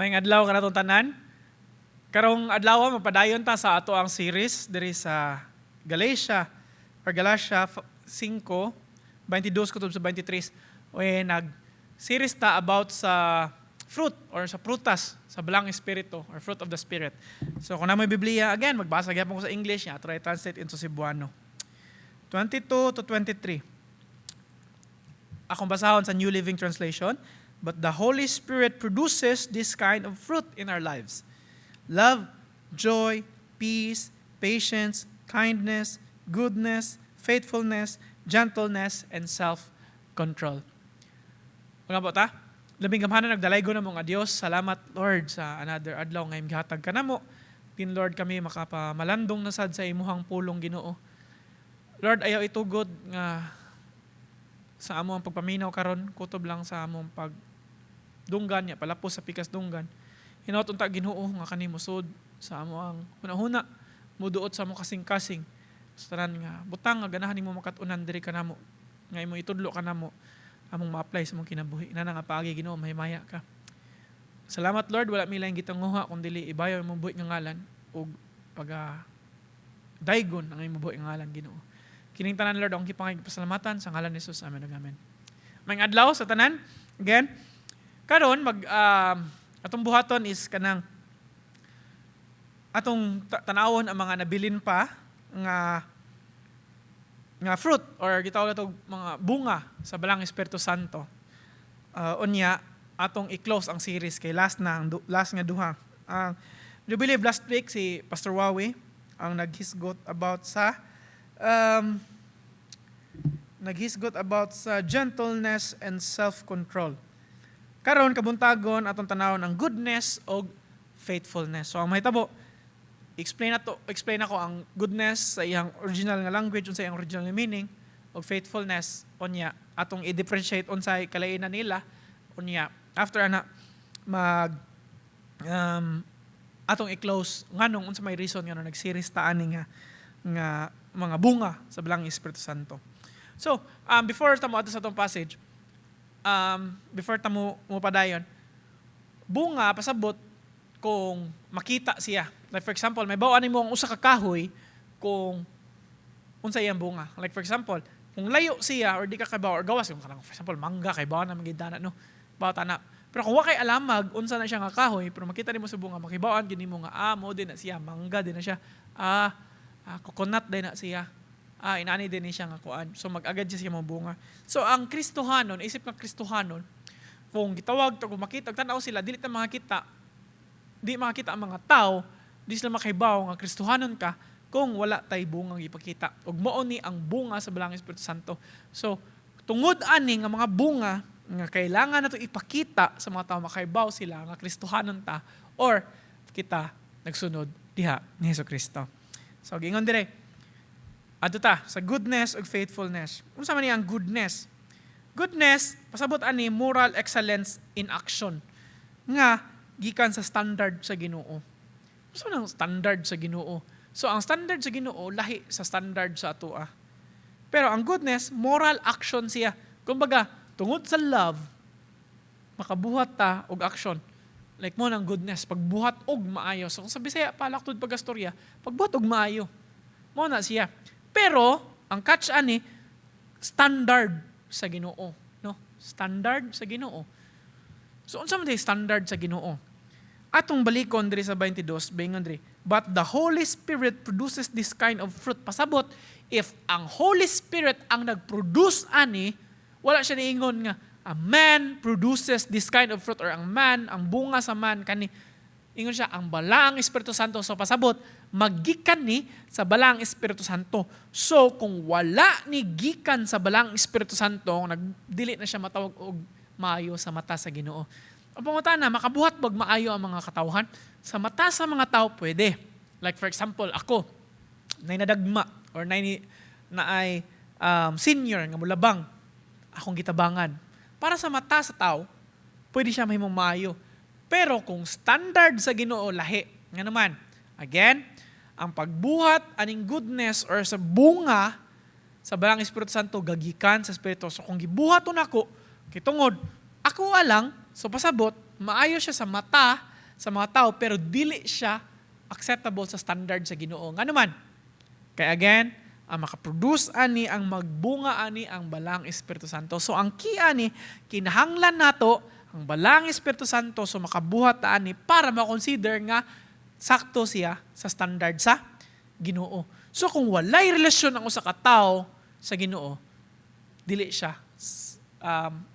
Maayong adlaw ka natong tanan. Karong adlaw mapadayon ta sa ato ang series diri sa Galatia 5:22 kutob sa 23. Nag-series ta about sa fruit or sa prutas sa balang espiritu or fruit of the spirit. So kung namoy Biblia, again, magbasa gyapon ko sa English, try translate into Cebuano. 22 to 23. Akong basahon sa New Living Translation. But the Holy Spirit produces this kind of fruit in our lives. Love, joy, peace, patience, kindness, goodness, faithfulness, gentleness, and self-control. Mga bata, labing gamhanan nagdalaygo na mong Diyos. Salamat, Lord, sa another adlaw ngayong gihatag ka na mo. Tin Lord, kami makapamalandong nasad sa imuhang pulong Ginoo. Lord, ayaw itugod nga sa among pagpaminaw karon, kutob lang sa among pagdunggan niya, palapos sa pikas dunggan. Hinaot unta Ginoo nga kani musud sa among hunahuna, muduot sa among kasing-kasing. Tanan nga butang nga ganahan nimo makatunan diri kanamo, nga imo itudlo kanamo among ma-apply sa among kinabuhi. Inana nga paagi Ginoo, mahimaya ka. Salamat Lord, wala mi laing gitanguha kun dili ibayaw imong buhi nga ngalan ug daygon ang imong buhi nga ngalan Ginoo. Kining tanan Lord ang kipangay pasalamatan sa ngalan ni Jesus. Amen ug amen. Maayong adlaw sa tanan. Again, karon atong buhaton is kanang atong tanawon ang mga nabilin pa nga fruit or gitawag atong mga bunga sa balang Espiritu Santo. Unya atong i-close ang series kay last nga duha. Do believe last week si Pastor Wawi ang naghisgot about sa gentleness and self-control. Karon kabuntagon atong tanawon ang goodness o faithfulness. So ang mahitabo, explain ako ang goodness sa iyang original nga language, unsa iyang original meaning, o faithfulness unya atong i-differentiate unsay kalainan nila unya. After ana atong i-close nganong unsa may reason nga nag-series ta ani nga mga bunga sa balang Espiritu Santo. So, before tamo ato sa atong passage, before tamo padayon, bunga pasabot kung makita siya. Like for example, may bawaan nimo ang usa ka kahoy kung unsa iyang bunga. Like for example, kung layo siya or di ka kabaw or gawas, kung for example, mangga kay bawaan na magidana no. Bawat ana. Pero kung wa kay alamag unsa na siya nga kahoy, pero makita nimo sa bunga, makibawaan gid nimo nga mo din na siya, mangga din na siya. Coconut din na siya. Inani din siya nga kuan. So mag-agad siya mga bunga. So ang Kristohanon, isip ng Kristohanon, kung gitawag to, kung makita, tanaw sila, di makakita ang mga tao, di sila makahibaw nga Kristohanon ka kung wala tay bungang ipakita. Ug mao ni ang bunga sa balang Espiritu Santo. So tungod ani nga mga bunga nga kailangan nato ipakita sa mga tao, makahibaw sila nga Kristohanon ta or kita nagsunod diha ni Hesukristo. So gingon dire, adto ta sa goodness ug faithfulness. Unsa man ni ang goodness? Goodness pasabot ani moral excellence in action. Nga gikan sa standard sa Ginoo. Unsa man ang standard sa Ginoo? So ang standard sa Ginoo lahi sa standard sa atoa. Pero ang goodness, moral action siya. Kumbaga, tungod sa love, makabuhat ta og action. Like mo ng goodness, pagbuhat og maayo. So kung sa Bisaya, palaktud pagastorya, pagbuhat og maayo. Mo na siya. Pero, ang catch ani, standard sa Ginoo. No? Standard sa Ginoo. So, unsa man day standard sa Ginoo? Atong balikon diri sa 22, bingon diri, but the Holy Spirit produces this kind of fruit. Pasabot, if ang Holy Spirit ang nag-produce ani, wala siya niingon nga, a man produces this kind of fruit or ang bunga sa man kani, ingon siya, ang balang Espiritu Santo. So pasabot, maggikan ni sa balang Espiritu Santo. So kung wala ni gikan sa balang Espiritu Santo, nagdili na siya matawag og maayo sa mata sa Ginoo. Ang pangutana, makabuhat bag maayo ang mga katawhan? Sa mata sa mga tao pwede. Like for example, ako, nadagma or naay senior nga mulabang, akong gitabangan. Para sa mata sa tao, pwede siya mahimong maayo. Pero kung standard sa Ginoo lahi, nga naman, again, ang pagbuhat aning goodness or sa bunga sa balang Espiritu Santo gagikan sa Espiritu. So kung gibuhaton ako, kitungod, ako alang, so pasabot, maayo siya sa mata sa mga tao pero dili siya acceptable sa standard sa Ginoo. Nga naman, kaya again, ang makaproduce ani, ang magbunga ani, ang balang Espiritu Santo. So ang key ani, kinahanglan nato ang balang Espiritu Santo so makabuhat ta ani para ma-consider nga sakto siya sa standard sa Ginoo. So kung walay relasyon ang usa ka tawo sa Ginoo, dili siya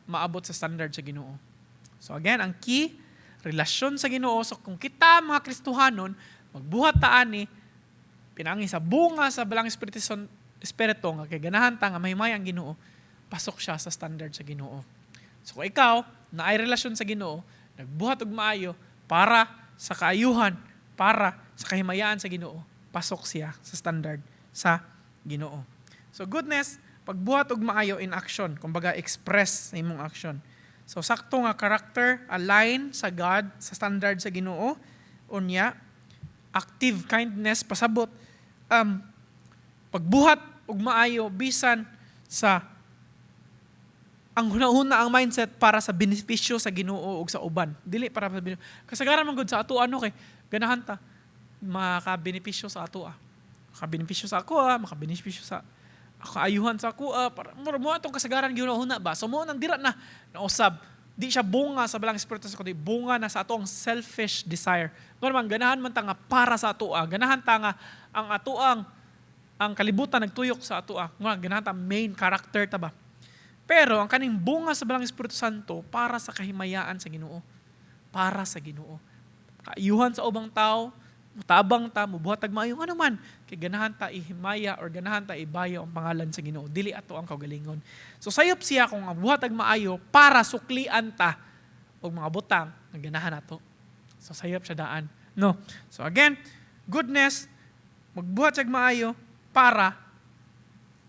maabot sa standard sa Ginoo. So again, ang key, relasyon sa Ginoo. So kung kita mga Kristohanon, magbuhat ta ani, pinangi sa bunga sa balang Espiritu nga kay ganahan ta nga mahimay ang Ginoo, pasok siya sa standard sa Ginoo. So kung ikaw, naay relasyon sa Ginoo, nagbuhat og maayo para sa kaayuhan, para sa kahimayaan sa Ginoo, pasok siya sa standard sa Ginoo. So goodness, pagbuhat og maayo in action, kumbaga express sa imong action. So sakto nga character, align sa God, sa standard sa Ginoo, unya, active kindness, pasabot, pagbuhat og maayo, bisan sa ang hunahuna ang mindset para sa benepisyo sa Ginoo ug sa uban. Dili para sa benepisyo. Kasagaran man gud sa ato kay ganahan ta makabenepisyo sa ato makabenepisyo sa ako makabenepisyo sa kaayuhan sa ako para mo atong kasagaran ginahuna ba. So mo nang dira na nausab. Di siya bunga sa balang Espiritu sa kundi bunga na sa ato ang selfish desire. Ngano man ganahan man ta nga para sa ato ganahan ta nga ang ato ang kalibutan nagtuyok sa ato ngano ganahan ta main character ta ba. Pero ang kaning bunga sa balang Espiritu Santo para sa kahimayaan sa Ginoo. Para sa Ginoo. Kaayuhan sa ubang tao, mutabang ta, mubuhatag maayo ano man, kay ganahan ta ihimaya or ganahan ta ibayo ang pangalan sa Ginoo. Dili ato ang kaugalingon. So sayop siya kung buhatag maayo para suklian ta og mga butang nga ganahan nato. So sayop siya daan. No. So again, goodness, magbuhat siya maayo para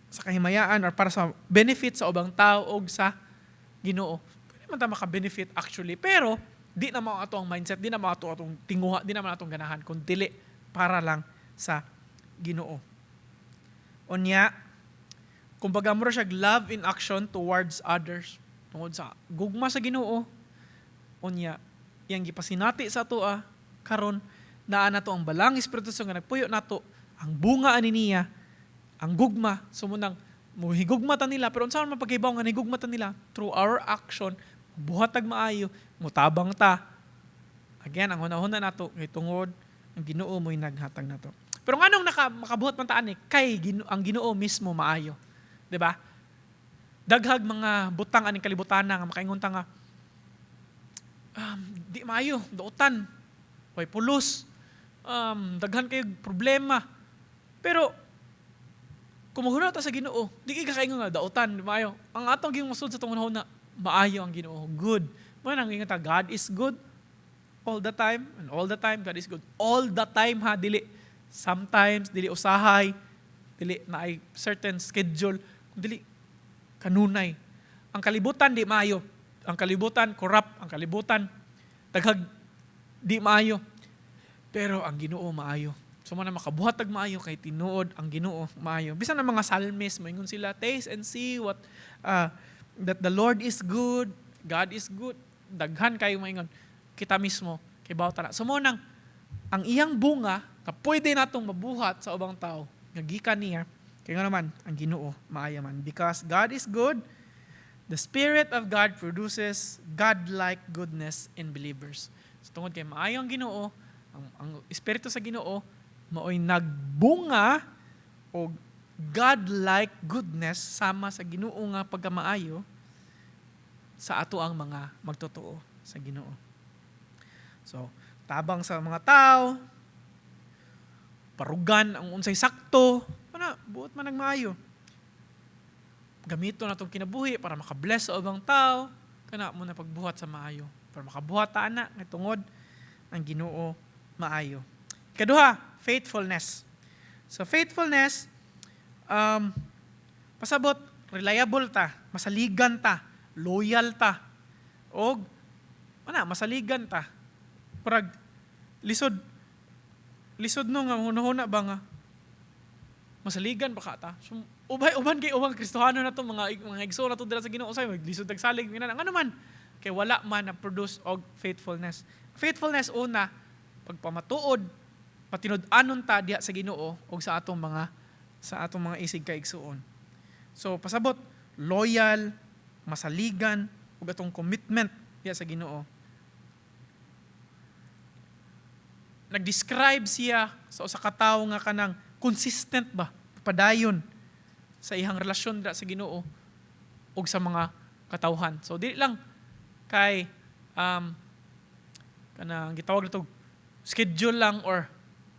sa kahimayaan or para sa benefit sa ubang tao o sa Ginoo. Pwede man ta maka-benefit actually, pero di na mao ato ang mindset, di na mao ato atong tinguha, di na man atong ganahan kung dili para lang sa Ginoo. Unya, kumbaga mo siya love in action towards others. Tungod sa gugma sa Ginoo, unya, yang gipasinati sa ato karon naa nato ang balang Espiritu Santo nga nagpuyo nato, ang bunga ani niya, ang gugma, sumunang muhigugma ta nila, pero unsa man paghibaw nga higugma ta nila through our action, buhatag maayo, mutabang ta. Again, ang hunahuna nato kay tungod ang Ginoo mo'y naghatag nato. Pero nganong makabuhat man ta ani kay ang Ginoo mismo maayo, 'di ba? Daghag mga butang aning kalibutan nga makaingon ta nga di maayo, dautan, way pulos, daghan kay problema. Pero kung maghuna ta sa Ginoo, di kay kakaingon nga dautan, di maayo. Ang atong gimusod sa tungod na maayo ang Ginoo, good. Mo nang ingon ta, God is good all the time, and all the time God is good. All the time dili sometimes, dili usahay, dili na ay certain schedule, dili kanunay. Ang kalibutan di maayo. Ang kalibutan corrupt, ang kalibutan daghag di maayo. Pero ang Ginoo maayo. So man makabuhatag maayo kay tinuod ang Ginoo maayo. Bisan ang mga psalmist moingon sila, taste and see what that the Lord is good, God is good. Daghan kayo moingon kita mismo kay bawat na. So mo nang ang iyang bunga na pwede natong mabuhat sa ubang tao nga gikan niya kay nga naman ang Ginoo maayo man, because God is good. The Spirit of God produces God-like goodness in believers. So tungod kay maayo ang Ginoo, ang Espiritu sa Ginoo maoy nagbunga o God-like goodness sama sa Ginoo nga pagkamaayo sa ato ang mga magtotoo sa Ginoo. So, tabang sa mga tao, parugan ang unsay sakto, buot man nagmaayo. Gamito na itong kinabuhi para makabless sa ubang tao, kana mo na pagbuhat sa maayo. Para makabuhat ta na, nga tungod ang Ginoo maayo. Ikaduha, faithfulness. So faithfulness, pasabot, reliable ta, masaligan ta, loyal ta, o masaligan ta. Parag, lisod no nga, huna-huna ba nga, masaligan pa ka ta. So, uban kay ubang Kristohano na to, mga igso na to dila sa Ginoo, say, lisod tagsalig, ano man, kay wala man na produce og faithfulness. Faithfulness una pagpamatuod, patinud-anon ta diha sa Ginoo og sa atong mga isig kaigsuon. So pasabot loyal, masaligan ug atong commitment diha sa Ginoo. Nag-describe siya sa usa ka tawo nga kanang consistent ba, padayon sa iyang relasyon sa Ginoo ug sa mga katawhan. So di lang kay kanang gitawag nito schedule lang or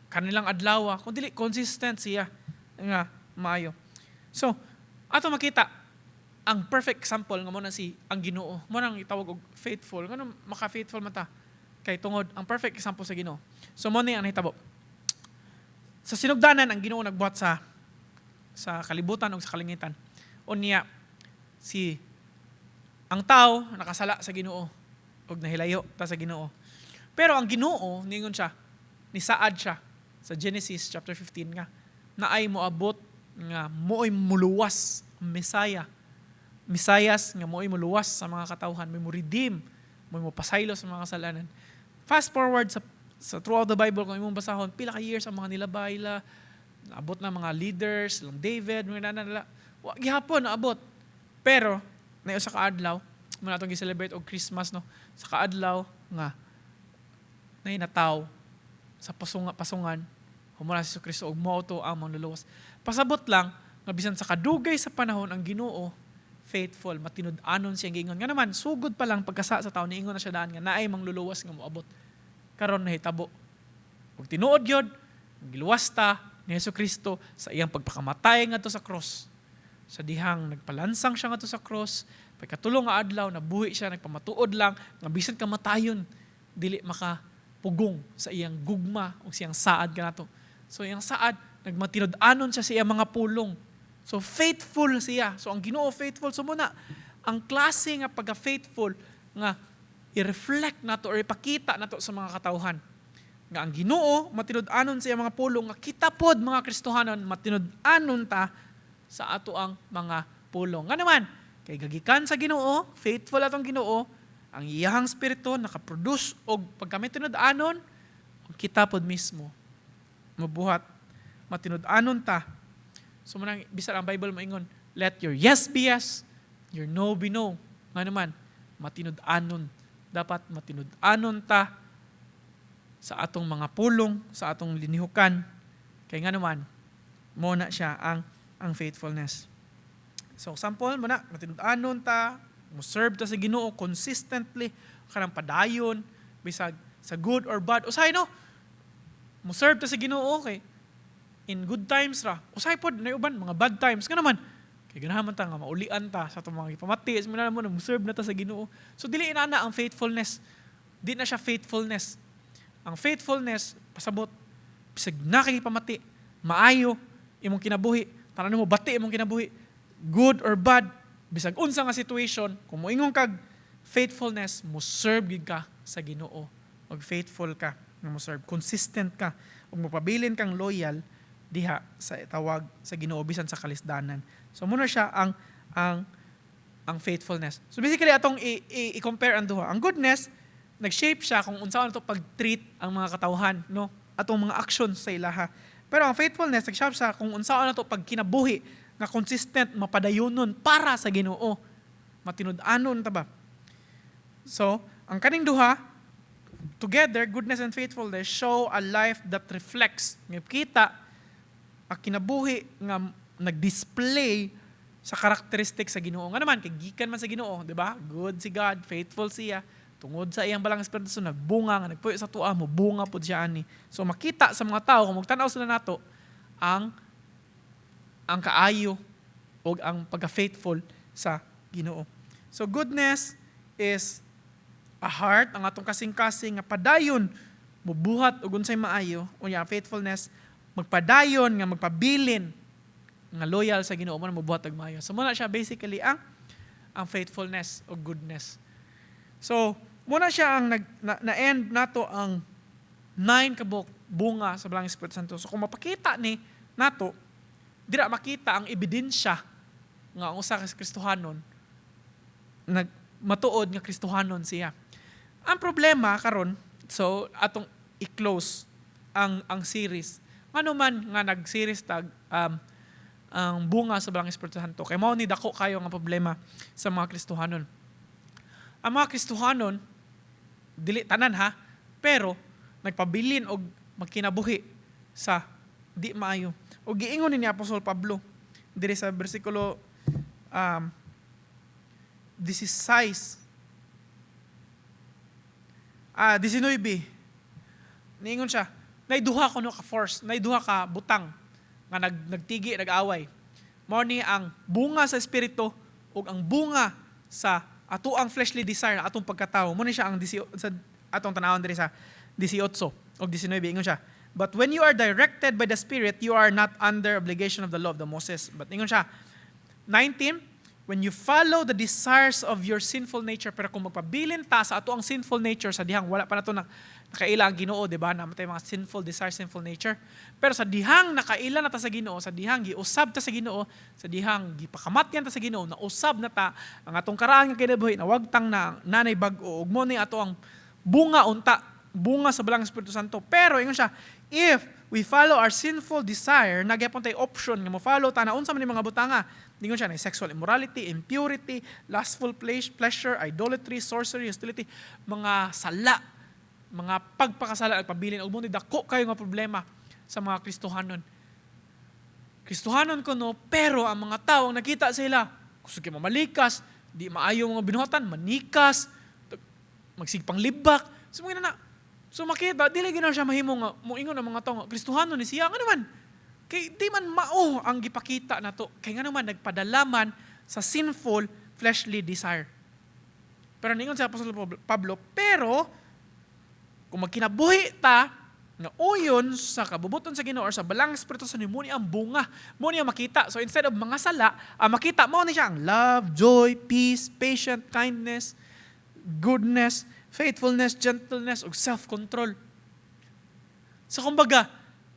kanilang adlaw, kundi consistent siya nga maayo. So ato makita ang perfect example nga mo na si ang Ginoo. Mo nang itawag og faithful. Ngano maka-faithful man ta? Kay tungod ang perfect example sa Ginoo. So mo ni ang nahitabo. Sa sinugdanan ang Ginoo nagbuhat sa kalibutan ug sa kalingitan. Unya ang tao nakasala sa Ginoo ug nahilayo ta sa Ginoo. Pero ang Ginoo ningon siya, nisaad siya sa Genesis chapter 15 nga naay moabot nga mo'y muluwas ang Mesayas nga mo'y muluwas sa mga katawhan, may mo redeem, mo'y mo pasaylo sa mga kasalanan. Fast forward sa throughout the Bible, kung imong basahon, pila ka years ang mga nilabay la, naabot na mga leaders, lang David, mga nila, gihapon naabot. Pero, na sa kaadlaw, muna itong gi-celebrate og Christmas, no? Sa kaadlaw, nga, nataw sa pasungan, humula si Kristo og moto ang mga luluwas. Pasabot lang, nga bisan sa kadugay sa panahon, ang Ginoo, faithful, matinud-anon siya gingon. Nga naman, sugod pa lang pagkasa sa taon, niingon na siya daan nga, naay mang luluwas nga moabot. Karon nahitabo. Ug tinuod yun, giluwas ta ni Jesucristo sa iyang pagpakamatay ngadto sa cross. Sa dihang nagpalansang siya ngadto sa cross, pagkatulong nga adlaw nabuhi siya, nagpamatuod lang nga bisan kamatayon dili makapugong sa iyang gugma o siyang saad kanato. So iyang saad nagmatinud-anon siya sa iyang mga pulong. So faithful siya. So ang Ginoo faithful. So muna ang klase nga pagka-faithful nga i-reflect nato or ipakita nato sa mga katawhan. Nga ang Ginoo matinud-anon sa iyang mga pulong nga kita pod mga Kristohanon matinud-anon ta sa ato ang mga pulong. Nga naman kay gagikan sa Ginoo, faithful atong Ginoo, ang iyahang spirito nakaproduce og pagkami tinud-anon, kita pod mismo mabuhat matinud-anon ta. So manang bisan ang Bible moingon, let your yes be yes, your no be no. Nga naman matinud-anon, dapat matinud-anon ta sa atong mga pulong, sa atong linihukan. Kay nga naman mo na siya ang faithfulness. So example mo na matinud-anon ta, mo serve ta sa Ginoo consistently, kanang padayon bisag sa good or bad. Usahay no, mo serve ta sa Ginoo okay. In good times ra, usay pod na uban mga bad times nga naman. Kay ganahan ta nga maulian ta sa atong mga ipamati, mo na mo serve na ta sa Ginoo. So dili inana ang faithfulness. Di na siya faithfulness. Ang faithfulness pasabot bisag nakikipamati, maayo imong kinabuhi, tanan mo bati imong kinabuhi, good or bad, bisag unsa nga situation, kung moingon kag faithfulness, mo serve gid ka sa Ginoo. Og faithful ka, nga mo serve, consistent ka, ug mopabilin kang loyal diha sa tawag sa Ginoo bisan sa kalisdanan. So muna siya ang faithfulness. So basically atong i-compare ang duha. Ang goodness nag-shape siya kung unsaon to pag-treat ang mga katawhan, no? Atong mga actions sa ilaha. Pero ang faithfulness nag-shape siya kung unsaon to pagkinabuhi nga consistent mapadayonon para sa Ginoo. Matinud-anon ta ba? So, ang kaning duha together, goodness and faithfulness show a life that reflects, nga kita ang kinabuhi nga nag-display sa karakteristik sa Ginoo. Nga naman, kay gikan man sa Ginoo, di ba? Good si God, faithful siya, tungod sa iyang balang espiritu nagbunga, nga nagpuyo sa tuwa mo, bunga po siya ani. So makita sa mga tao, kung magtanaw sila nato, ang kaayo o ang pagka-faithful sa Ginoo. So goodness is a heart, ang atong kasing-kasing nga padayon, mubuhat o unsay maayo, o yung faithfulness, magpadayon nga magpabilin nga loyal sa Ginoo man mabuhat og maayo. So muna siya basically ang faithfulness o goodness. So muna siya ang na-end nato ang 9 kabuk bunga sa Balang Espiritu Santo. So kung mapakita ni nato, dira makita ang ebidensya nga ang usa ka Kristohanon matuod nga Kristohanon siya. Ang problema karon, so atong i-close ang series. Ngano man nga nag-series tag ang bunga sa Balang Espiritu Santo. Kay mao ni dako kayo nga problema sa mga Kristohanon. Ang mga Kristohanon dili tanan ha, pero nagpabilin og magkinabuhi sa di maayo. O giingon ni Apostol Pablo diri sa bersikulo 16 19. Niingon siya, naiduha ko no ka force, naiduha ka butang nga nagtigi, nag-away. Mao ni ang bunga sa espiritu ug ang bunga sa ato ang fleshly desire, atong pagkatao. Mo ni siya ang sa atong tanawon diri sa 18 ug 19. Ingon siya, but when you are directed by the Spirit, you are not under obligation of the law of the Moses. But ingon siya, 19, when you follow the desires of your sinful nature, pero kung magpabilin ta sa ato ang sinful nature, sa dihang wala pa na ito nakaila ang Ginoo, di ba? Namatay mga sinful desire, sinful nature. Pero sa dihang nakaila na ta sa Ginoo, sa dihang giusab ta sa Ginoo, sa dihang gipakamatyan ta sa Ginoo, nausab na ta ang atong karaan nga kinabuhi, na wagtang na nanay bag-o, ug mo ni ato ang bunga unta, bunga sa Balang Espiritu Santo. Pero ingon siya, if we follow our sinful desire, nagyapon tay option nga mo follow ta na unsa man ni mga butanga. Ingon siya na sexual immorality, impurity, lustful pleasure, idolatry, sorcery, hostility, mga sala, mga pagpakasala at pabilin. Ug mo ni dako kayo nga problema sa mga Kristohanon. Kristohanon ko no, pero ang mga tao ang nakita sila, gusto kay mamalikas, di maayo mga binuhatan, manikas, magsigpang libak. So mga na, so makita, dili ginaw siya mahimo nga, moingon ang mga tao, Kristohanon ni siya, nga naman, kay di man mao ang gipakita na to, kay nga naman nagpadalaman sa sinful fleshly desire. Pero ningon sa Apostol Pablo, pero kung magkinabuhi ta nga uyon sa kabubuton sa Ginoo or sa Balang Espiritu Santo, mo ni ang bunga, mo ni ang makita. So instead of mga sala, ang makita mo ni siya ang love, joy, peace, patience, kindness, goodness, faithfulness, gentleness, ug self-control. So kumbaga,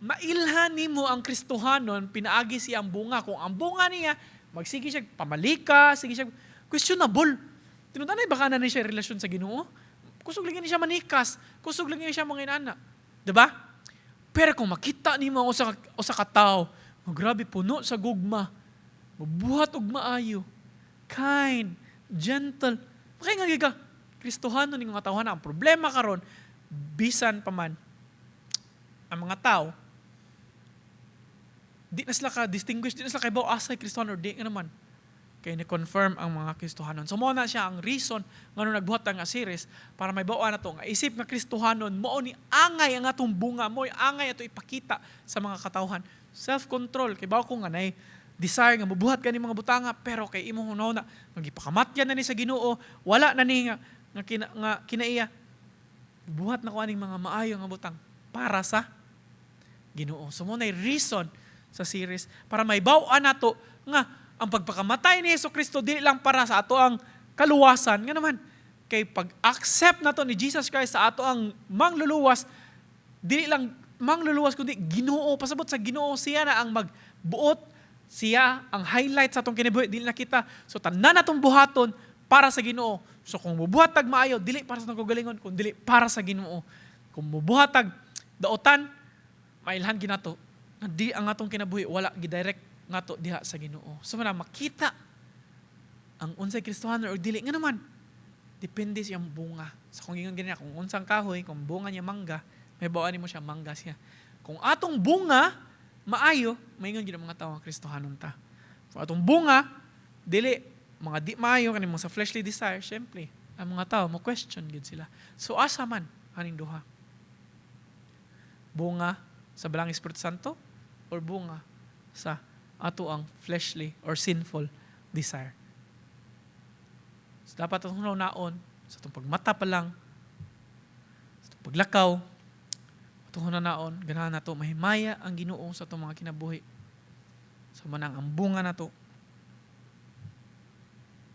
mailhan nimo ang Kristohanon, pinaagi siya ang bunga. Kung ang bunga niya, magsige siya pamalika, sige siya questionable. Tinutanay baka na siya relasyon sa Ginoo? Kusog lagi siya manikas, kusog lagi siya mga inana. Diba? Pero kung makita nimo o sa katao, grabe puno sa gugma, mabuhat og maayo, kind, gentle, makinggan ka, Kristohanon ning mga tawhan. Ang problema karon, bisan pa man ang mga tao, di na sila ka-distinguish, di na sila kaibaw asay Kristohanon or di nga naman. Kaya ni-confirm ang mga Kristohanon. So mo na siya ang reason nga nung nagbuhat nga series para may bawaan na to. Nga isip nga Kristohanon, mo ni angay ang atong bunga, mo angay ato ipakita sa mga katawhan. Self-control. Kaya bawa ko nga na desire nga mabuhat ka ni mga butanga, pero kay imong hunaw na, magipakamatyan na ni sa Ginoo, wala na ni nga kinaiya. Buhat na ko aning mga maayo nga butang para sa Ginoo. So mo na reason sa series para may bawaan nato nga ang pagpakamatay ni Jesucristo dili lang para sa ato ang kaluwasan, nga naman kay pag-accept nato ni Jesus Christ sa ato ang mangluluwas, dili lang mangluluwas kundi Ginoo, pasabot sa Ginoo siya na ang magbuot, siya ang highlight sa atong kinabuhi, dili na kita. So tanan natong buhaton para sa Ginoo. So kung mubuhat tag maayo, dili para sa kagalingon, kundi dili para sa Ginoo. Kung mubuhat tag daotan, mailhan ginato nga di ang atong kinabuhi wala gidirect ngato diha sa Ginoo. So man makita ang unsay Kristohanon or dili nga naman depende siyang bunga. So kung ingon ganyan, kung unsang kahoy, kung bunga niya mangga, may bawaan mo siya mangga siya. Kung atong bunga maayo, maingon gyud ang mga tawo nga Kristohanon ta. Kung atong bunga dili mga di maayo kaning mga sa fleshly desire, syempre ang mga tawo mo question gyud sila. So asa man aning duha? Bunga sa Balang Espiritu Santo or bunga sa ato ang fleshly or sinful desire? So dapat itong naon sa itong pagmata pa lang, sa itong paglakaw, itong naon, ganahan na ito, mahimaya ang Ginoo sa itong mga kinabuhi. So manang ang bunga na ito,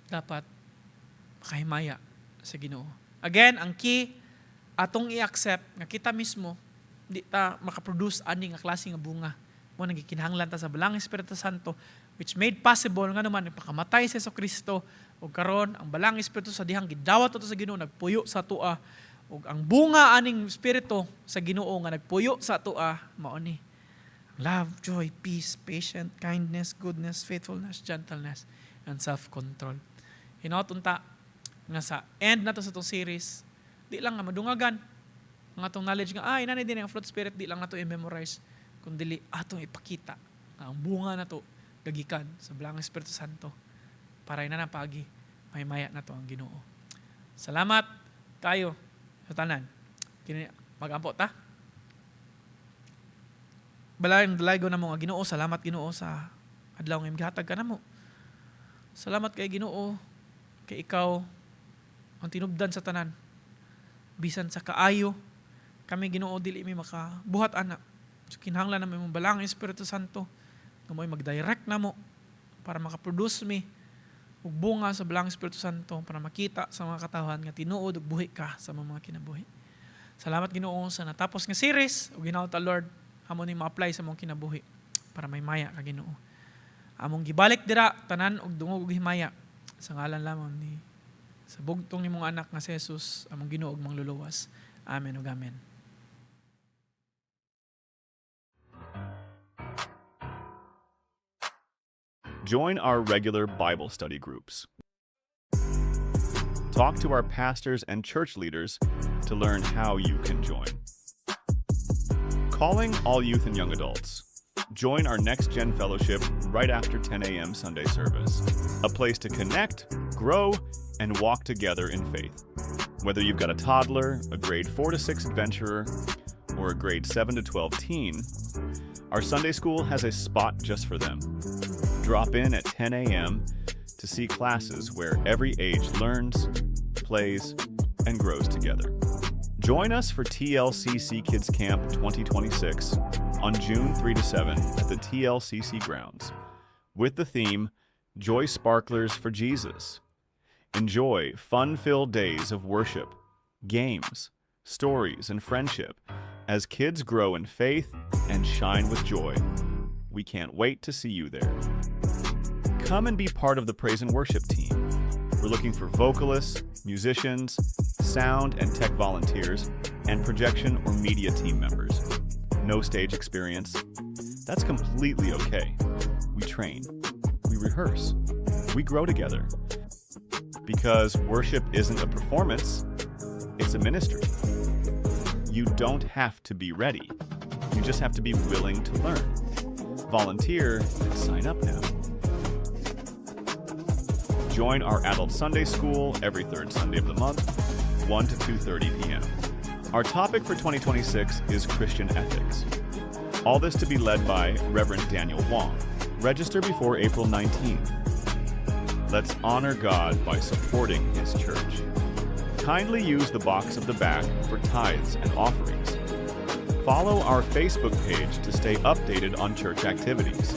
dapat makahimaya sa Ginoo. Again, ang key, atong i-accept nga kita mismo, di ta makaproduce ani nga klase nga bunga. Mo nang gikinahanglan ta sa Balang Espiritu Santo which made possible nga naman ipakamatay sa Kristo ug karon ang balang espiritu sa dihang gidawat ato sa Ginoo nagpuyo sa tua ug ang bunga aning espiritu sa Ginoo nga nagpuyo sa tua mao ni love, joy, peace, patience, kindness, goodness, faithfulness, gentleness, and self-control. Hinaut-unta nga sa end na to sa itong series, di lang nga madungagan ang atong knowledge nga, inanay din ang fruit spirit, di lang na to i-memorize, kundi atong ipakita nga ang bunga na to gagikan sa Balang Espiritu Santo para inanapagi, may maya na to ang Ginoo. Salamat kayo sa tanan. Mag-ampo ta. Balayang dalaygo na mo nga Ginoo, salamat Ginoo sa adlaw nga imgihatag ka namo. Salamat kay Ginoo, kay ikaw ang tinubdan sa tanan. Bisan sa kaayo, kami Ginoo dili mi makabuhat ana. So kinahanglan na mo imong Balang Espiritu Santo nga mo'y mag-direct na mo para makaproduce mi ug bunga sa Balang Espiritu Santo para makita sa mga katawhan nga tinuod ug buhi ka sa mga kinabuhi. Salamat Ginoo sa natapos nga series ug ginawa ta Lord amo ni ma-apply sa mong kinabuhi para may maya ka Ginoo. Among gibalik dira tanan og dungog ug himaya sa ngalan lamang ni sa bugtong nimong anak nga si Jesus among Ginoo ug mangluluwas. Amen ug amen. Join our regular Bible study groups. Talk to our pastors and church leaders to learn how you can join. Calling all youth and young adults. Join our Next Gen Fellowship right after 10 a.m. Sunday service. A place to connect, grow, and walk together in faith. Whether you've got a toddler, a grade 4 to 6 adventurer, or a grade 7 to 12 teen, our Sunday school has a spot just for them. Drop in at 10 a.m. to see classes where every age learns, plays, and grows together. Join us for TLCC Kids Camp 2026 on June 3 to 7 at the TLCC grounds with the theme Joy Sparklers for Jesus. Enjoy fun-filled days of worship, games, stories, and friendship as kids grow in faith and shine with joy. We can't wait to see you there. Come and be part of the praise and worship team. We're looking for vocalists, musicians, sound and tech volunteers, and projection or media team members. No stage experience? That's completely okay. We train, we rehearse, we grow together. Because worship isn't a performance, it's a ministry. You don't have to be ready. You just have to be willing to learn. Volunteer and sign up now. Join our Adult Sunday School every third Sunday of the month, 1 to 2:30 p.m. Our topic for 2026 is Christian ethics. All this to be led by Reverend Daniel Wong. Register before April 19th. Let's honor God by supporting His church. Kindly use the box of the back for tithes and offerings. Follow our Facebook page to stay updated on church activities.